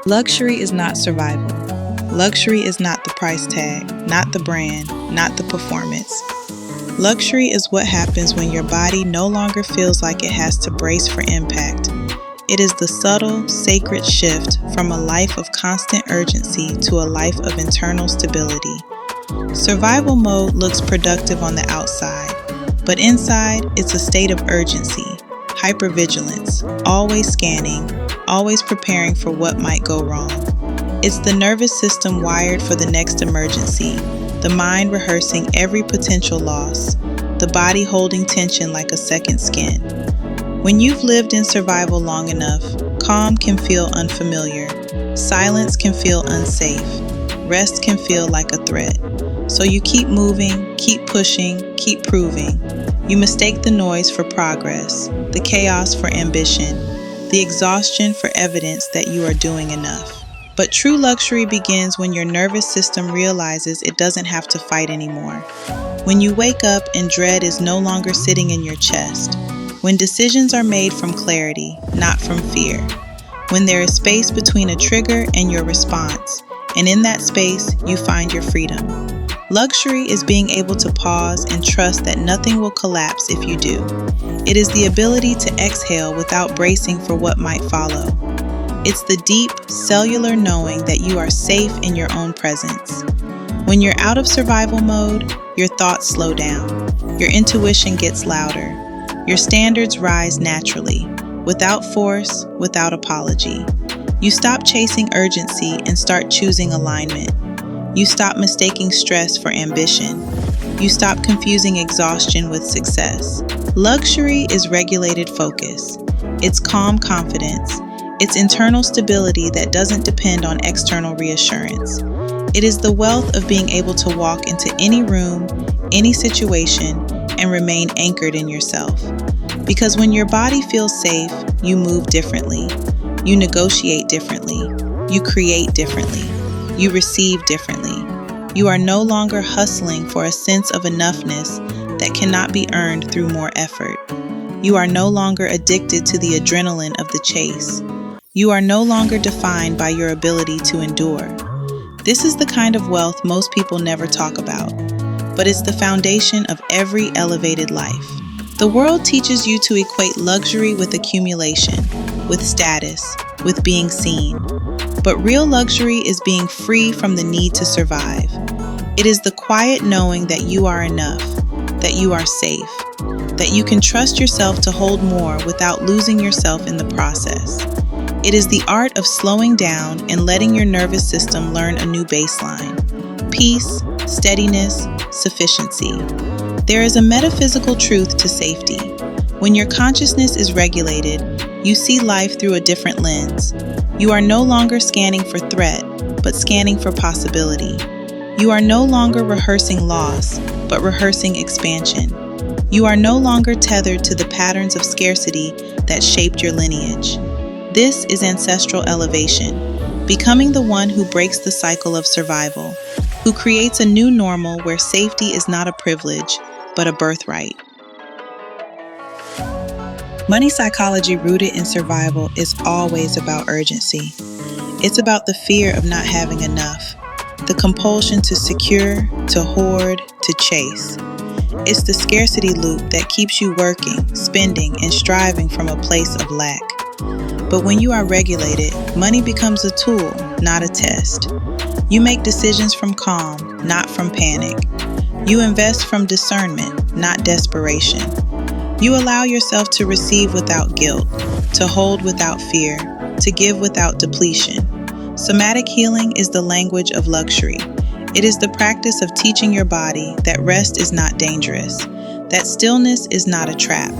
Luxury is not survival. Luxury is not the price tag, not the brand, not the performance. Luxury is what happens when your body no longer feels like it has to brace for impact. It is the subtle, sacred shift from a life of constant urgency to a life of internal stability. Survival mode looks productive on the outside, but inside it's a state of urgency, hypervigilance, always scanning, always preparing for what might go wrong. It's the nervous system wired for the next emergency, the mind rehearsing every potential loss, the body holding tension like a second skin. When you've lived in survival long enough, calm can feel unfamiliar, silence can feel unsafe, rest can feel like a threat. So you keep moving, keep pushing, keep proving. You mistake the noise for progress, the chaos for ambition, the exhaustion for evidence that you are doing enough. But true luxury begins when your nervous system realizes it doesn't have to fight anymore. When you wake up and dread is no longer sitting in your chest. When decisions are made from clarity, not from fear. When there is space between a trigger and your response, and in that space, you find your freedom. Luxury is being able to pause and trust that nothing will collapse if you do. It is the ability to exhale without bracing for what might follow. It's the deep, cellular knowing that you are safe in your own presence. When you're out of survival mode, your thoughts slow down. Your intuition gets louder. Your standards rise naturally, without force, without apology. You stop chasing urgency and start choosing alignment. You stop mistaking stress for ambition. You stop confusing exhaustion with success. Luxury is regulated focus. It's calm confidence. It's internal stability that doesn't depend on external reassurance. It is the wealth of being able to walk into any room, any situation, and remain anchored in yourself. Because when your body feels safe, you move differently. You negotiate differently. You create differently. You receive differently. You are no longer hustling for a sense of enoughness that cannot be earned through more effort. You are no longer addicted to the adrenaline of the chase. You are no longer defined by your ability to endure. This is the kind of wealth most people never talk about, but it's the foundation of every elevated life. The world teaches you to equate luxury with accumulation, with status, with being seen. But real luxury is being free from the need to survive. It is the quiet knowing that you are enough, that you are safe, that you can trust yourself to hold more without losing yourself in the process. It is the art of slowing down and letting your nervous system learn a new baseline. Peace, steadiness, sufficiency. There is a metaphysical truth to safety. When your consciousness is regulated, you see life through a different lens. You are no longer scanning for threat, but scanning for possibility. You are no longer rehearsing loss, but rehearsing expansion. You are no longer tethered to the patterns of scarcity that shaped your lineage. This is ancestral elevation, becoming the one who breaks the cycle of survival, who creates a new normal where safety is not a privilege, but a birthright. Money psychology rooted in survival is always about urgency. It's about the fear of not having enough, the compulsion to secure, to hoard, to chase. It's the scarcity loop that keeps you working, spending, and striving from a place of lack. But when you are regulated, money becomes a tool, not a test. You make decisions from calm, not from panic. You invest from discernment, not desperation. You allow yourself to receive without guilt, to hold without fear, to give without depletion. Somatic healing is the language of luxury. It is the practice of teaching your body that rest is not dangerous, that stillness is not a trap,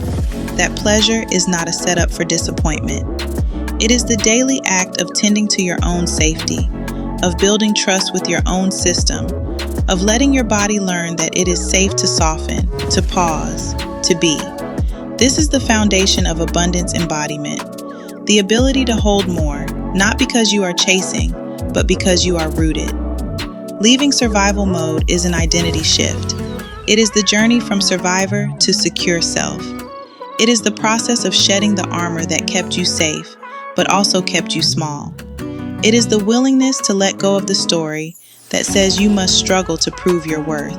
that pleasure is not a setup for disappointment. It is the daily act of tending to your own safety, of building trust with your own system, of letting your body learn that it is safe to soften, to pause, to be. This is the foundation of abundance embodiment, the ability to hold more, not because you are chasing, but because you are rooted. Leaving survival mode is an identity shift. It is the journey from survivor to secure self. It is the process of shedding the armor that kept you safe, but also kept you small. It is the willingness to let go of the story that says you must struggle to prove your worth,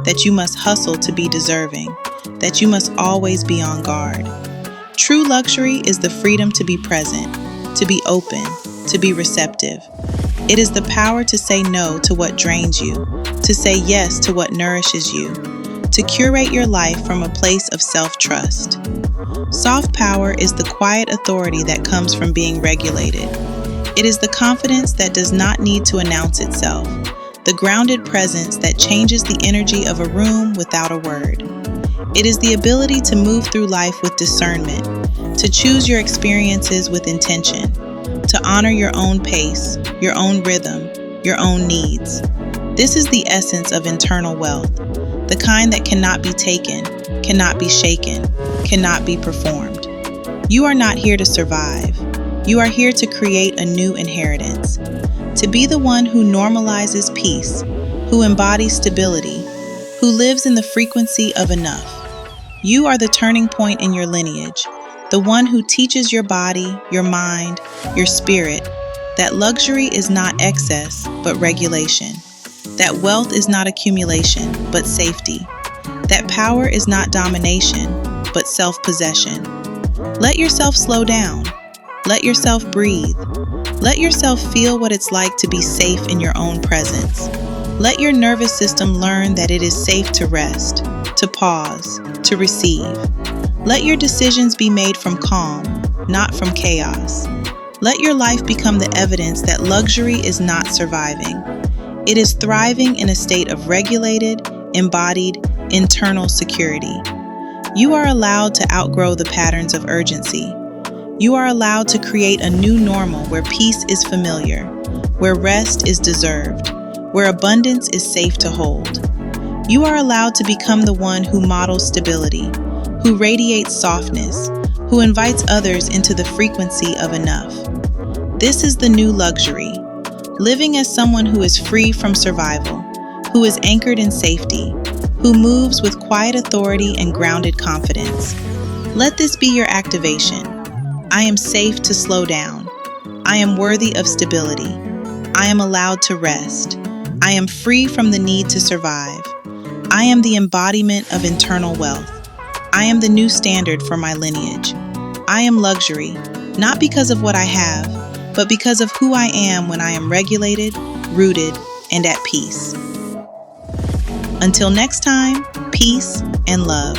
that you must hustle to be deserving, that you must always be on guard. True luxury is the freedom to be present, to be open, to be receptive. It is the power to say no to what drains you, to say yes to what nourishes you, to curate your life from a place of self-trust. Soft power is the quiet authority that comes from being regulated. It is the confidence that does not need to announce itself, the grounded presence that changes the energy of a room without a word. It is the ability to move through life with discernment, to choose your experiences with intention, to honor your own pace, your own rhythm, your own needs. This is the essence of internal wealth, the kind that cannot be taken, cannot be shaken, cannot be performed. You are not here to survive. You are here to create a new inheritance, to be the one who normalizes peace, who embodies stability, who lives in the frequency of enough. You are the turning point in your lineage, the one who teaches your body, your mind, your spirit, that luxury is not excess, but regulation, that wealth is not accumulation, but safety, that power is not domination, but self-possession. Let yourself slow down. Let yourself breathe. Let yourself feel what it's like to be safe in your own presence. Let your nervous system learn that it is safe to rest, to pause, to receive. Let your decisions be made from calm, not from chaos. Let your life become the evidence that luxury is not surviving. It is thriving in a state of regulated, embodied, internal security. You are allowed to outgrow the patterns of urgency. You are allowed to create a new normal where peace is familiar, where rest is deserved, where abundance is safe to hold. You are allowed to become the one who models stability, who radiates softness, who invites others into the frequency of enough. This is the new luxury, living as someone who is free from survival, who is anchored in safety, who moves with quiet authority and grounded confidence. Let this be your activation. I am safe to slow down. I am worthy of stability. I am allowed to rest. I am free from the need to survive. I am the embodiment of internal wealth. I am the new standard for my lineage. I am luxury, not because of what I have, but because of who I am when I am regulated, rooted, and at peace. Until next time, peace and love.